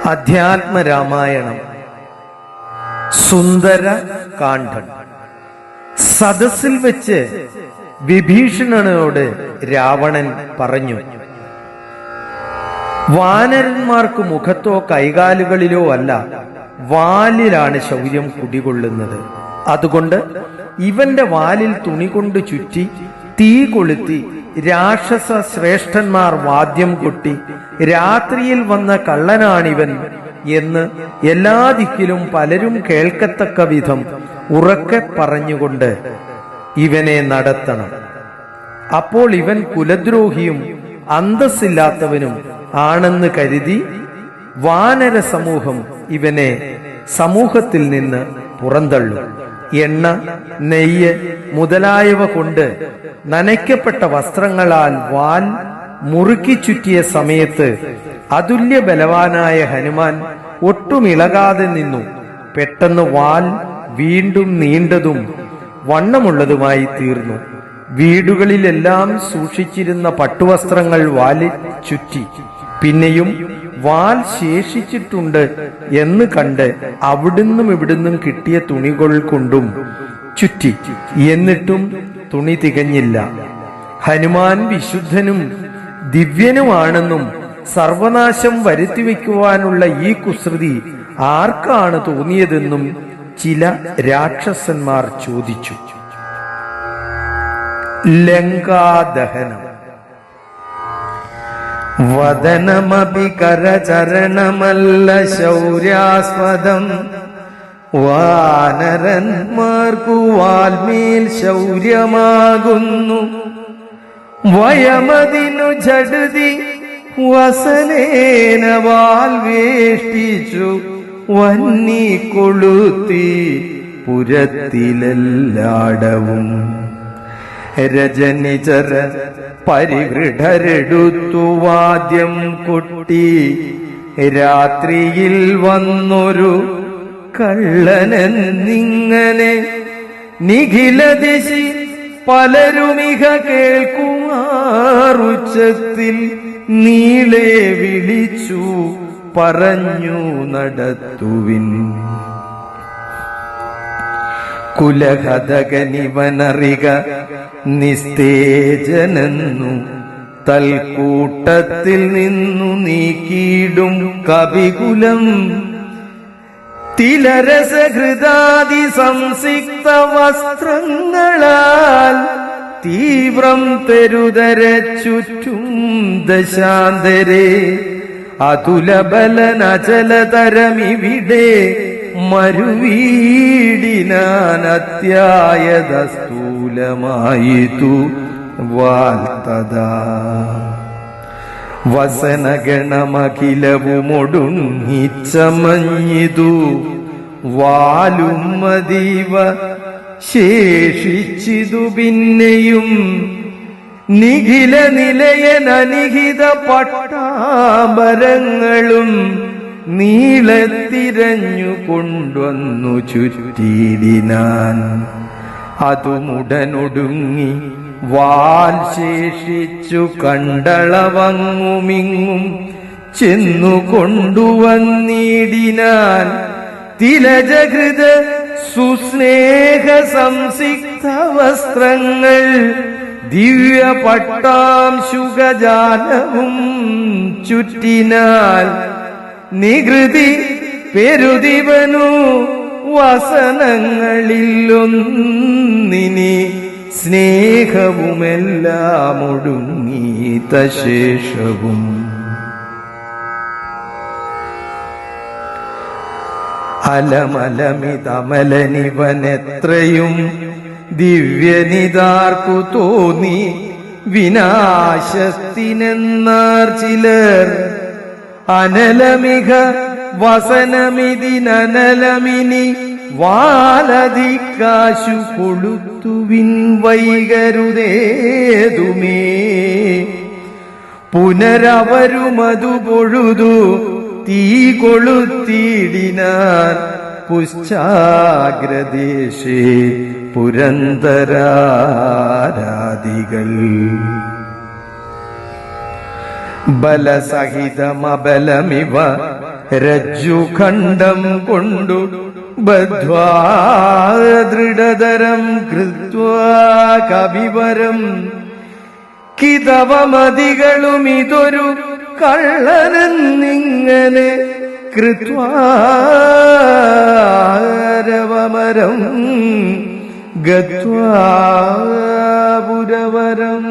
അധ്യാത്മരാമായണം സുന്ദര കാണ്ഡം. സദസ്സിൽ വെച്ച് വിഭീഷണനോട് രാവണൻ പറഞ്ഞു, വാനരന്മാർക്ക് മുഖത്തോ കൈകാലുകളിലോ അല്ല, വാലിലാണ് ശൗര്യം കുടികൊള്ളുന്നത്. അതുകൊണ്ട് ഇവന്റെ വാലിൽ തുണി കൊണ്ട് ചുറ്റി തീ കൊളുത്തി രാക്ഷസ ശ്രേഷ്ഠന്മാർ വാദ്യം കൊട്ടി രാത്രിയിൽ വന്ന കള്ളനാണിവൻ എന്ന് എല്ലാ ദിക്കിലും പലരും കേൾക്കത്തക്ക വിധം ഉറക്കെ പറഞ്ഞുകൊണ്ട് ഇവനെ നടത്തണം. അപ്പോൾ ഇവൻ കുലദ്രോഹിയും അന്തസ്സില്ലാത്തവനും ആണെന്ന് കരുതി വാനര സമൂഹം ഇവനെ സമൂഹത്തിൽ നിന്ന് പുറന്തള്ളും. എണ്ണ, നെയ്യ് മുതലായവ കൊണ്ട് നനയ്ക്കപ്പെട്ട വസ്ത്രങ്ങളാൽ വാൽ മുറുക്കി ചുറ്റിയ സമയത്ത് അതുല്യ ബലവാനായ ഹനുമാൻ ഒട്ടുമിളകാതെ നിന്നു. പെട്ടെന്ന് വാൽ വീണ്ടും നീണ്ടതും വണ്ണമുള്ളതുമായി തീർന്നു. വീടുകളിലെല്ലാം സൂക്ഷിച്ചിരുന്ന പട്ടുവസ്ത്രങ്ങൾ വാലിൽ ചുറ്റി. പിന്നെയും വാൽ ശേഷിച്ചിട്ടുണ്ട് എന്ന് കണ്ട് അവിടുന്നും ഇവിടുന്നും കിട്ടിയ തുണികൾ കൊണ്ടും ചുറ്റി. എന്നിട്ടും തുണി തികഞ്ഞില്ല. ഹനുമാൻ വിശുദ്ധനും ദിവ്യനുമാണെന്നും സർവനാശം വരുത്തിവെക്കുവാനുള്ള ഈ കുസൃതി ആർക്കാണ് തോന്നിയതെന്നും ചില രാക്ഷസന്മാർ ചോദിച്ചു. ലങ്കാദഹനം. വദനമപി കരചരണമല്ല ശൗര്യാസ്പദം, വാനരന്മാർക്കു വാൽമേൽ ശൗര്യമാകുന്നു. വയമതിനു ജഡതി വസനേന വാൽ വേഷ്ടിച്ചു വന്നി കൊളുത്തി പുരത്തിലെല്ലാടവും. രജനിചര പരിവൃഢരെടുത്തു വാദ്യം കൊട്ടി രാത്രിയിൽ വന്നൊരു കള്ളനെന്നിങ്ങനെ നിഖിലദിശി പലരുമിക കേൾക്കുമാറുച്ചത്തിൽ നീളെ വിളിച്ചു പറഞ്ഞു നടത്തുവിൻ. കുലഹതകനിവനറിക നിസ്തേജനെന്നു തൽക്കൂട്ടത്തിൽ നിന്നു നീക്കിയിടും കവികുലം. തിലരസഹൃദാദി സംസിക്ത വസ്ത്രങ്ങളാൽ തീവ്രം തെരുതര ചുറ്റും ദശാന്തരേ. അതുലബലനചലതരമിവിടെ മരുവീടിനാനത്യായത സ്ഥൂലമായിതു വാൽത്തതാ. വസനഗണമഖിലവുമൊടുങ്ങിച്ചമഞ്ഞിതു വാലും അതീവ ശേഷിച്ചിതു. പിന്നെയും നിഖില നിലയനനിഹിത പട്ടാഭരങ്ങളും നീളത്തിരഞ്ഞു കൊണ്ടുവന്നു ചുറ്റിയിടിനാൻ. അതുമുടനൊടുങ്ങി വാൽ ശേഷിച്ചു കണ്ടളവങ്ങുമിങ്ങും ചെന്നു കൊണ്ടുവന്നിടിനാൻ. തിലജകൃത സുസ്നേഹ സംസിക്ത വസ്ത്രങ്ങൾ ദിവ്യ പട്ടാംശുകജാലവും ചുറ്റിനാൽ. നികൃതി പെരുദിവനു വസനങ്ങളിലൊന്നിനി സ്നേഹവുമെല്ലാം ഒടുങ്ങീത ശേഷവും. അലമലമിതമലനിവനെത്രയും ദിവ്യനിതാർക്കു തോന്നി വിനാശത്തിനെന്നാർ ചിലർ. അനലമിക വസനമിതിനനലമിനി വാലധിക്കാശു കൊളുത്തുവിൻ വൈകരുതേതുമേ. പുനരവരുമതു പൊഴുതു തീ കൊളുത്തിയിടിനാൻ പുശ്ചാഗ്രദേശേ പുരന്തരാരാദികൾ. ബലസഹിതമബലമിവ രജ്ജുഖണ്ഡം കൊണ്ടു ബദ്ധ്വാ ദൃഢതരം കൃത്വാ കവിവരം കിതവമതികളും ഇതൊരു കള്ളനെന്നിങ്ങനെ കൃത്വാരവമരം ഗത്വാ പുരവരം.